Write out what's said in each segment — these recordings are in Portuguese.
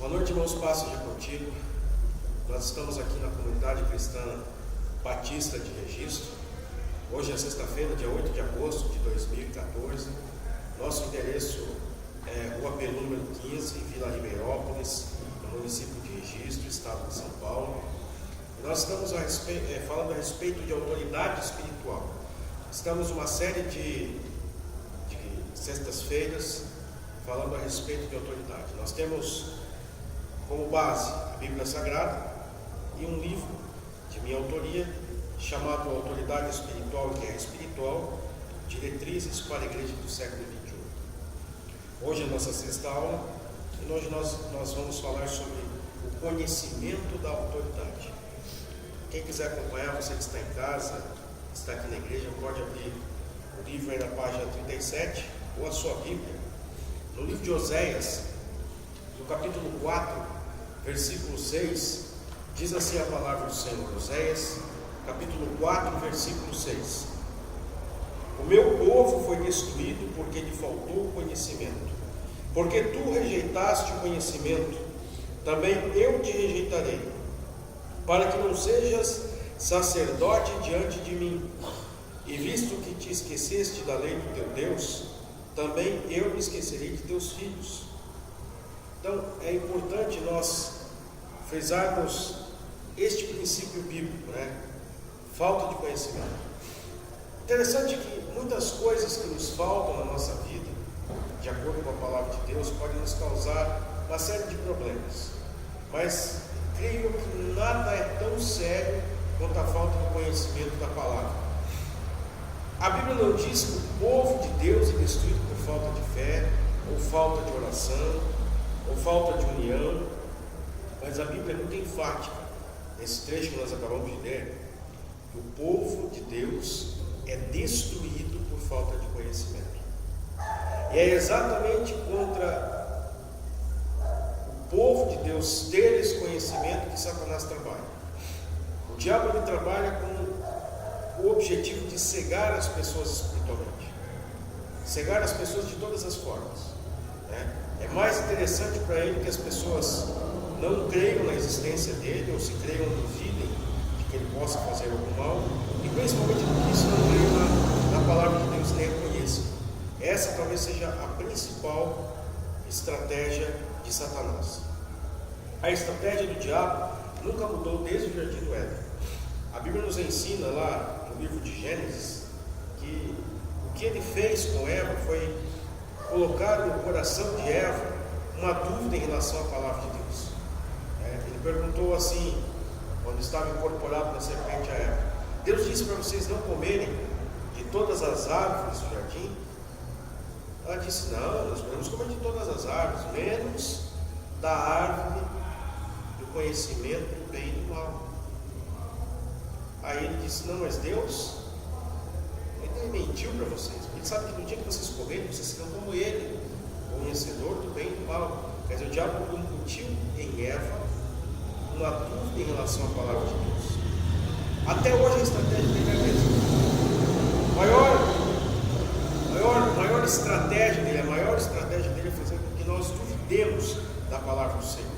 Boa noite, irmãos, paz seja contigo. Nós estamos aqui na comunidade cristã Batista de Registro. Hoje é sexta-feira, dia 8 de agosto de 2014. Nosso endereço é Rua Pelu, número 15, Vila Ribeirópolis, no município de Registro, estado de São Paulo. E nós estamos falando a respeito de autoridade espiritual. Estamos numa série de sextas-feiras falando a respeito de autoridade. Nós temos como base a Bíblia Sagrada e um livro de minha autoria chamado Autoridade Espiritual e Guerra Espiritual, Diretrizes para a Igreja do século XXI. Hoje é a nossa sexta aula e hoje nós vamos falar sobre o conhecimento da autoridade. Quem quiser acompanhar, você que está em casa, está aqui na igreja, pode abrir o livro aí na página 37 ou a sua Bíblia. No livro de Oséias, no capítulo 4, versículo 6, diz assim a palavra do Senhor. Oséias, capítulo 4, versículo 6. O meu povo foi destruído porque lhe faltou conhecimento. Porque tu rejeitaste o conhecimento, também eu te rejeitarei, para que não sejas sacerdote diante de mim. E visto que te esqueceste da lei do teu Deus, também eu me esquecerei de teus filhos. Então é importante nós frisarmos este princípio bíblico, Falta de conhecimento. Interessante que muitas coisas que nos faltam na nossa vida, de acordo com a palavra de Deus, podem nos causar uma série de problemas. Mas creio que nada é tão sério quanto a falta de conhecimento da palavra. A Bíblia não diz que o povo de Deus é destruído por falta de fé, ou falta de oração, ou falta de união, mas a Bíblia é muito enfática, nesse trecho que nós acabamos de ler, que o povo de Deus é destruído por falta de conhecimento. E é exatamente contra o povo de Deus ter esse conhecimento que Satanás trabalha. O diabo ele trabalha com o objetivo de cegar as pessoas espiritualmente, cegar as pessoas de todas as formas. É mais interessante para ele que as pessoas não creiam na existência dele, ou se creiam, duvidem de que ele possa fazer algum mal, e principalmente do que isso não creiam na palavra de Deus, nem a conheçam. Essa talvez seja a principal estratégia de Satanás. A estratégia do diabo nunca mudou desde o jardim do Éden. A Bíblia nos ensina lá no livro de Gênesis que o que ele fez com Eva foi colocar no coração de Eva uma dúvida em relação à palavra de Deus. Ele perguntou assim, quando estava incorporado na serpente a Eva: Deus disse para vocês não comerem de todas as árvores do jardim? Ela disse: não, nós podemos comer de todas as árvores, menos da árvore do conhecimento do bem e do mal. Aí ele disse: não, mas Deus, ele mentiu para vocês. Ele sabe que no dia que vocês comerem, vocês serão como ele, conhecedor do bem e do mal. Quer dizer, o diabo incutiu em Eva uma dúvida em relação à palavra de Deus. Até hoje a estratégia dele é a mesma. A maior estratégia dele é fazer com que nós duvidemos da palavra do Senhor.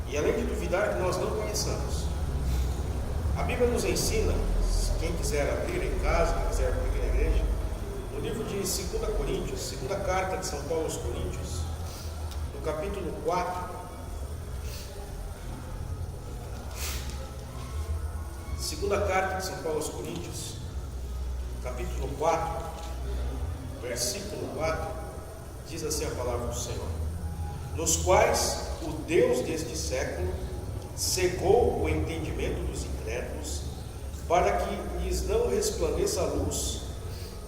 E além de duvidar, que nós não conheçamos. A Bíblia nos ensina, quem quiser abrir em casa, quem quiser abrir na igreja, no livro de 2 Coríntios, segunda carta de São Paulo aos Coríntios, no capítulo 4, segunda carta de São Paulo aos Coríntios, capítulo 4, versículo 4, diz assim a palavra do Senhor: nos quais o Deus deste século cegou o entendimento dos incrédulos, para que lhes não resplandeça a luz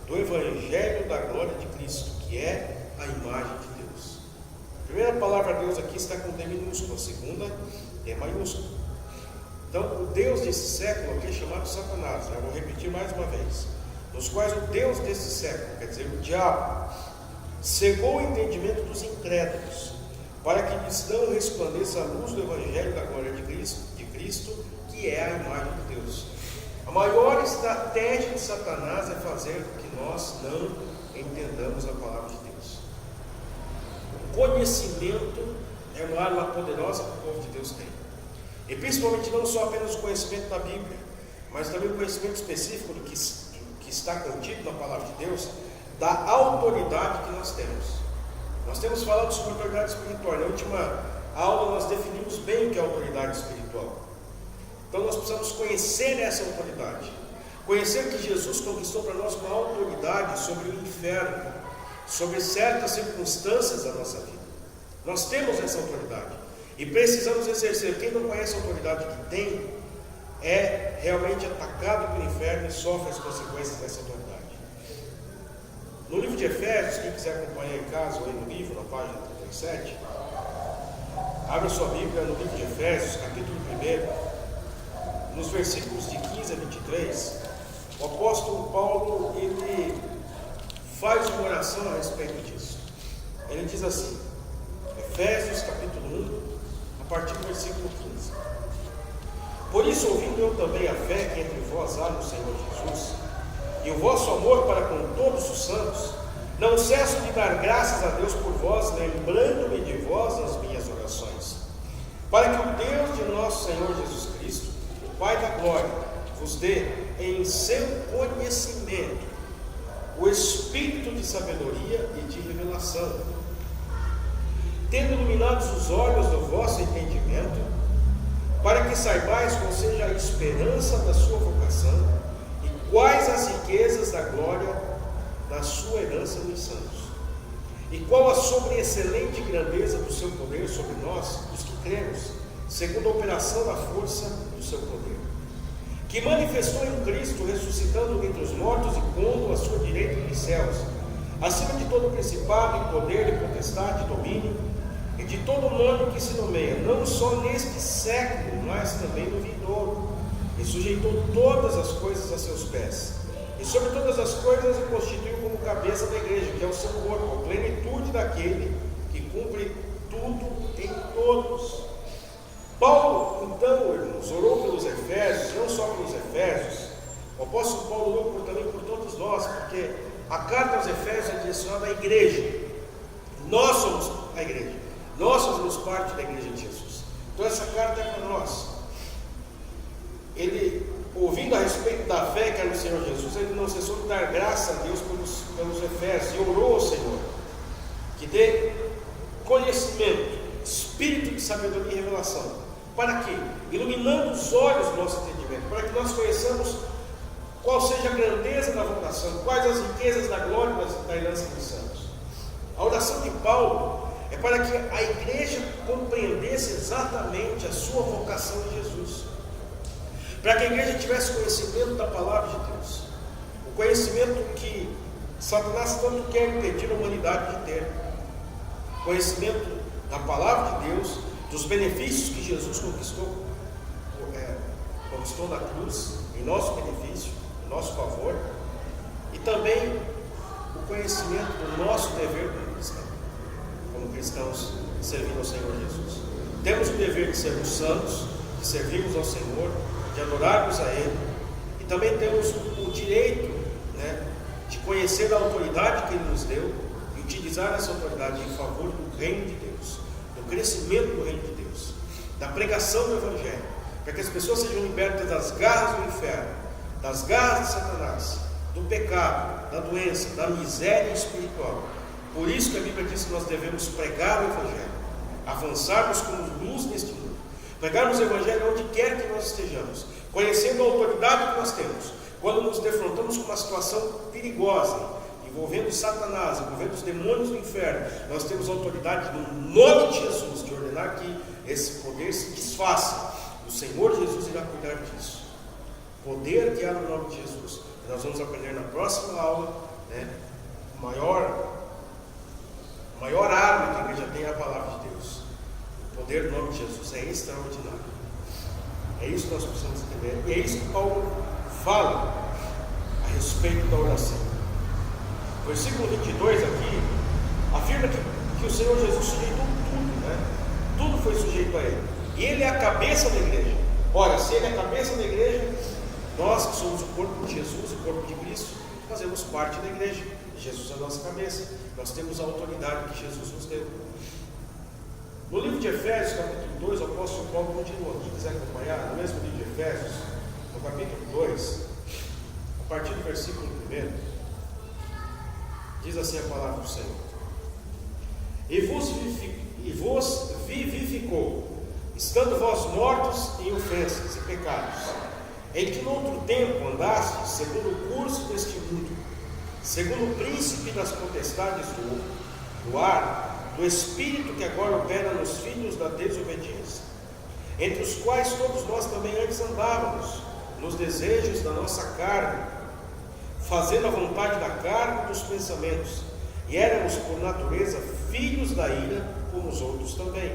do Evangelho da glória de Cristo, que é a imagem de Deus. A primeira palavra Deus aqui está com D minúsculo, a segunda é maiúsculo. Então, o Deus desse século aqui é chamado Satanás. Eu vou repetir mais uma vez: nos quais o Deus desse século, quer dizer, o diabo, cegou o entendimento dos incrédulos, para que lhes não resplandeça a luz do Evangelho da glória de Cristo, que é a imagem de Deus. A maior estratégia de Satanás é fazer com que nós não entendamos a palavra de Deus. O conhecimento é uma arma poderosa que o povo de Deus tem. E principalmente não só apenas o conhecimento da Bíblia, mas também o conhecimento específico do que está contido na palavra de Deus, da autoridade que nós temos. Nós temos falado sobre autoridade espiritual. Na última aula nós definimos bem o que é autoridade espiritual. Então nós precisamos conhecer essa autoridade. Conhecer que Jesus conquistou para nós uma autoridade sobre o inferno, sobre certas circunstâncias da nossa vida. Nós temos essa autoridade e precisamos exercer. Quem não conhece a autoridade que tem, é realmente atacado pelo inferno e sofre as consequências dessa autoridade. No livro de Efésios, quem quiser acompanhar em casa ou aí no livro, na página 37, abra sua Bíblia no livro de Efésios, capítulo 1, nos versículos de 15 a 23, o apóstolo Paulo, ele faz uma oração a respeito disso. Ele diz assim, Efésios capítulo 1, a partir do versículo 15: Por isso, ouvindo eu também a fé que entre vós há no Senhor Jesus, e o vosso amor para com todos os santos, não cesso de dar graças a Deus por vós, lembrando-me de vós nas minhas orações, para que o Deus de nosso Senhor Jesus Cristo, o Pai da glória, vos dê em seu conhecimento o espírito de sabedoria e de revelação, tendo iluminados os olhos do vosso entendimento, para que saibais qual seja a esperança da sua vocação e quais as riquezas da glória da sua herança nos santos, e qual a sobreexcelente grandeza do seu poder sobre nós, os que cremos, segundo a operação da força do seu poder, que manifestou em Cristo, ressuscitando dentre os mortos e pondo à sua direita nos céus, acima de todo principado e poder e potestade e domínio, e de todo nome que se nomeia, não só neste século, mas também no vindouro, e sujeitou todas as coisas a seus pés, e sobre todas as coisas o constituiu como cabeça da igreja, que é o seu corpo, a plenitude daquele que cumpre tudo em todos. Paulo, então, irmãos, orou pelos Efésios, não só pelos Efésios, o apóstolo Paulo orou também por todos nós, porque a carta aos Efésios é direcionada à igreja. Nós somos a igreja, nós fazemos parte da igreja de Jesus. Então essa carta é para nós. Ele, ouvindo a respeito da fé que é no Senhor Jesus, ele não cessou de dar graça a Deus pelos Efésios, e orou ao Senhor que dê conhecimento, espírito de sabedoria e revelação. Para quê? Iluminando os olhos do nosso entendimento, para que nós conheçamos qual seja a grandeza da vocação, quais as riquezas da glória da herança dos santos. A oração de Paulo é para que a igreja compreendesse exatamente a sua vocação em Jesus, para que a igreja tivesse conhecimento da palavra de Deus, o conhecimento que Satanás tanto quer impedir a humanidade de ter, conhecimento da palavra de Deus, dos benefícios que Jesus conquistou na cruz, em nosso benefício, em nosso favor, e também o conhecimento do nosso dever como cristãos, servindo ao Senhor Jesus. Temos o dever de sermos santos, de servirmos ao Senhor, de adorarmos a Ele, e também temos o direito, de conhecer a autoridade que Ele nos deu e utilizar essa autoridade em favor do reino de Deus, do crescimento do reino de Deus, da pregação do Evangelho, para que as pessoas sejam libertas das garras do inferno, das garras de Satanás, do pecado, da doença, da miséria espiritual. Por isso que a Bíblia diz que nós devemos pregar o Evangelho, avançarmos como luz neste mundo, pregarmos o Evangelho onde quer que nós estejamos, conhecendo a autoridade que nós temos. Quando nos defrontamos com uma situação perigosa, envolvendo Satanás, envolvendo os demônios do inferno, nós temos autoridade no nome de Jesus de ordenar que esse poder se desfaça. O Senhor Jesus irá cuidar disso. Poder que há no nome de Jesus. Nós vamos aprender na próxima aula, a maior arma que a igreja tem é a palavra de Deus. O poder do nome de Jesus é extraordinário. É isso que nós precisamos entender. E é isso que Paulo fala a respeito da oração. O versículo 22 aqui afirma que o Senhor Jesus sujeitou tudo, tudo foi sujeito a Ele, e Ele é a cabeça da igreja. Ora, se Ele é a cabeça da igreja, nós que somos o corpo de Jesus, o corpo de Cristo, fazemos parte da igreja. Jesus é a nossa cabeça, nós temos a autoridade que Jesus nos deu. No livro de Efésios, capítulo 2, o apóstolo Paulo continua. Quem quiser acompanhar, no mesmo livro de Efésios, no capítulo 2, a partir do versículo 1, diz assim a palavra do Senhor: E vos vivificou, estando vós mortos em ofensas e pecados, em que no outro tempo andastes segundo o curso deste mundo, segundo o príncipe das potestades do ar, do espírito que agora opera nos filhos da desobediência, entre os quais todos nós também antes andávamos, nos desejos da nossa carne, fazendo a vontade da carne e dos pensamentos, e éramos por natureza filhos da ira, como os outros também.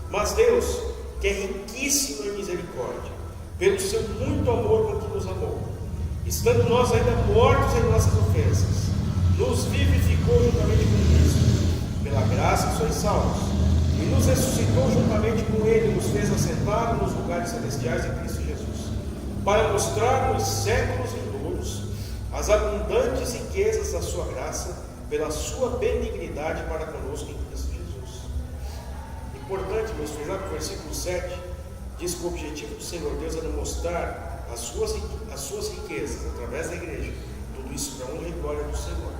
Mas Deus, que é riquíssimo em misericórdia, pelo seu muito amor com que nos amou, estando nós ainda mortos em nossas ofensas, nos vivificou juntamente com Cristo. Pela graça sois salvos, e nos ressuscitou juntamente com Ele, nos fez assentar nos lugares celestiais em Cristo Jesus, para mostrar nos séculos vindouros as abundantes riquezas da sua graça, pela sua benignidade para conosco em Cristo Jesus. Importante, meus filhos, no versículo 7, diz que o objetivo do Senhor Deus era mostrar as suas riquezas através da igreja, tudo isso para a honra e glória do Senhor.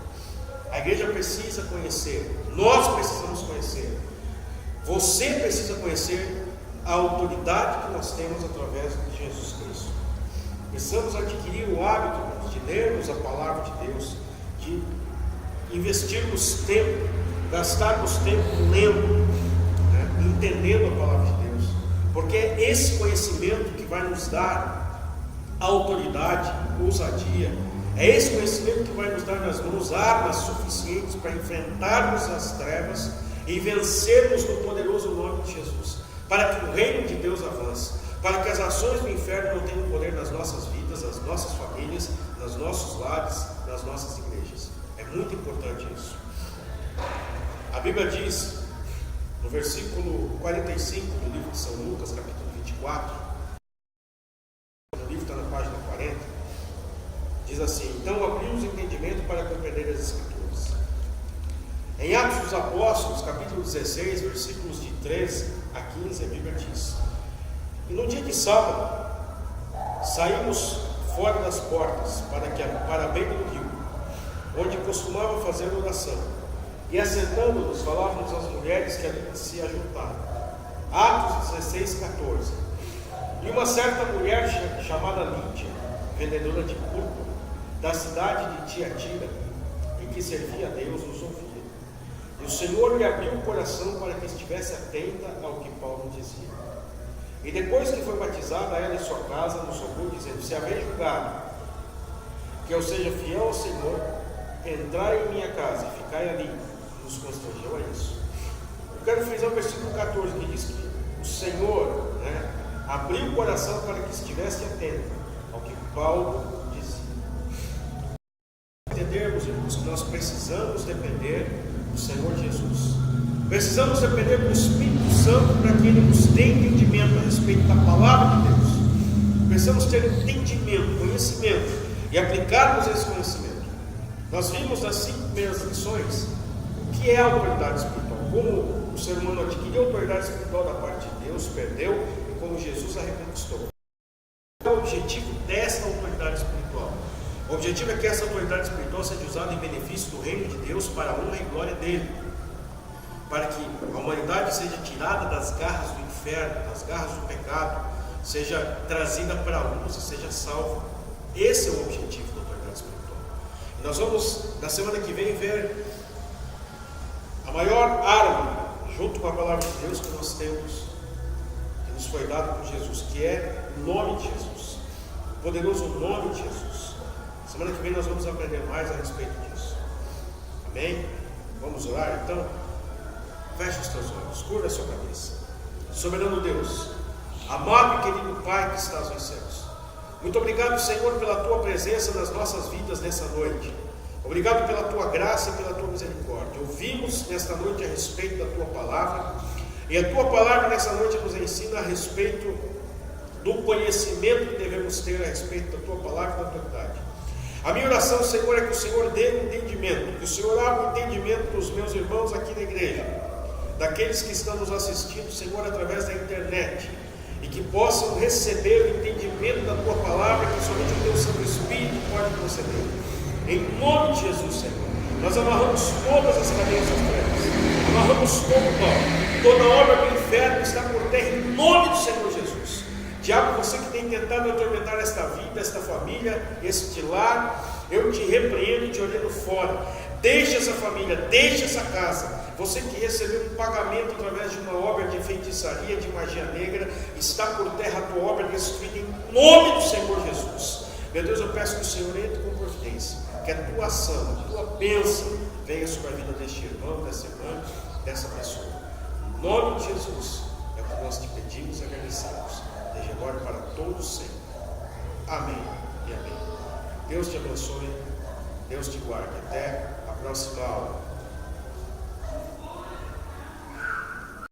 A igreja precisa conhecer, nós precisamos conhecer, você precisa conhecer a autoridade que nós temos através de Jesus Cristo. Precisamos adquirir o hábito de lermos a palavra de Deus, de investirmos tempo, gastarmos tempo lendo, entendendo a palavra de Deus, porque é esse conhecimento que vai nos dar autoridade, ousadia. É esse conhecimento que vai nos dar nas mãos armas suficientes para enfrentarmos as trevas e vencermos no poderoso nome de Jesus, para que o reino de Deus avance, para que as ações do inferno não tenham poder nas nossas vidas, nas nossas famílias, nos nossos lares, nas nossas igrejas. É muito importante isso. A Bíblia diz, no versículo 45 do livro de São Lucas, capítulo 24, o livro está na página 40, diz assim: então abrimos o entendimento para compreender as Escrituras. Em Atos dos Apóstolos, capítulo 16, versículos de 13 a 15, a Bíblia diz: e no dia de sábado, saímos fora das portas, para a beira do rio, onde costumava fazer oração, e assentando-nos, falávamos às mulheres que ali se ajuntaram. Atos 16, 14. E uma certa mulher chamada Lídia, vendedora de púrpura, da cidade de Tiatira, e que servia a Deus, nos ouvia. E o Senhor lhe abriu o coração para que estivesse atenta ao que Paulo dizia. E depois que foi batizada, ela e sua casa nos rogou, dizendo: se haveis julgado que eu seja fiel ao Senhor, entrai em minha casa e ficai ali. Nos constrangeu a isso. Eu quero frisar o versículo 14, que diz que o Senhor abriu o coração para que estivesse atento ao que Paulo dizia. Entendermos, irmãos, que nós precisamos depender do Senhor Jesus. Precisamos depender do Espírito Santo para que Ele nos dê entendimento a respeito da palavra de Deus. Precisamos ter entendimento, conhecimento e aplicarmos esse conhecimento. Nós vimos nas 5 primeiras lições o que é a autoridade espiritual, como o ser humano adquiriu a autoridade espiritual da parte de Deus, perdeu, e como Jesus a reconquistou. Qual é o objetivo dessa autoridade espiritual? O objetivo é que essa autoridade espiritual seja usada em benefício do reino de Deus para a honra e glória dele, para que a humanidade seja tirada das garras do inferno, das garras do pecado, seja trazida para a luz e seja salva. Esse é o objetivo da autoridade espiritual. E nós vamos, na semana que vem, ver a maior arma, junto com a palavra de Deus, que nós temos, que nos foi dado por Jesus, que é o nome de Jesus, o poderoso nome de Jesus. Semana que vem nós vamos aprender mais a respeito disso. Amém? Vamos orar então? Feche os teus olhos, curva a sua cabeça. Soberano Deus, amado e querido Pai que estás nos céus, muito obrigado, Senhor, pela tua presença nas nossas vidas nessa noite. Obrigado pela tua graça e pela tua misericórdia. Ouvimos nesta noite a respeito da tua palavra, e a tua palavra nessa noite nos ensina a respeito do conhecimento que devemos ter a respeito da tua palavra e da autoridade. A minha oração, Senhor, é que o Senhor dê um entendimento, que o Senhor abra o entendimento dos meus irmãos aqui na igreja, daqueles que estão nos assistindo, Senhor, através da internet, e que possam receber o entendimento da Tua palavra, que somente o Teu Santo Espírito pode conceder. Em nome de Jesus, Senhor, nós amarramos todas as cadeias das trevas, amarramos todo mal, toda obra do inferno está por terra, em nome do Senhor Jesus. Diabo, você que tem tentado atormentar esta vida, esta família, este lar, eu te repreendo, te ordeno fora. Deixa essa família, deixa essa casa. Você que recebeu um pagamento através de uma obra de feitiçaria, de magia negra, está por terra a tua obra destruída em nome do Senhor Jesus. Meu Deus, eu peço que o Senhor entre com providência, que a tua ação, a tua bênção venha sobre a vida deste irmão, dessa irmã, dessa pessoa. Em nome de Jesus, é o que nós te pedimos e agradecemos. Desde agora para todos sempre. Amém e amém. Deus te abençoe, Deus te guarde. Até a próxima aula.